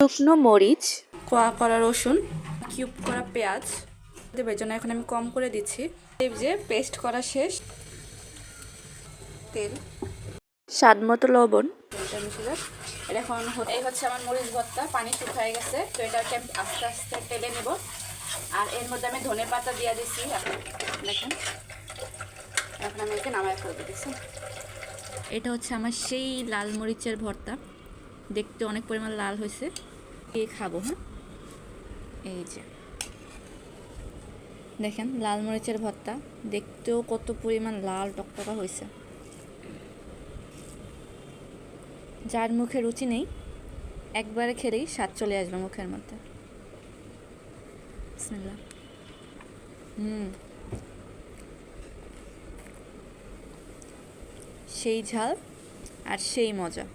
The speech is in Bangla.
শুকনো মরিচ, কোয়া করা রসুন, কিউব করা পেঁয়াজ দেবার জন্য এখন আমি কম করে দিচ্ছি। এই যে পেস্ট করা শেষ, তেল, স্বাদ মতো লবণ, এটা এখন এই হচ্ছে আমার মরিচ ভর্তা। পানি শুকিয়ে গেছে, তো এটাকে আমি আস্তে আস্তে তেলে নেব। আর এর মধ্যে আমি ধনে পাতা দিয়ে দিচ্ছি। দেখেন, এখন আমি একে নামায় ফেলতে দিচ্ছি। এটা হচ্ছে আমার সেই লাল মরিচের ভর্তা, দেখতে অনেক পরিমাণ লাল হয়েছে। এই খাবো। হ্যাঁ, এই যে দেখেন লাল মরিচের ভর্তা, দেখতেও কত পরিমাণ লাল টকটকা হয়েছে। যার মুখে রুচি নেই, একবারে খেলেই স্বাদ চলে আসবে মুখের মধ্যে। বিসমিল্লাহ। সেই ঝাল আর সেই মজা।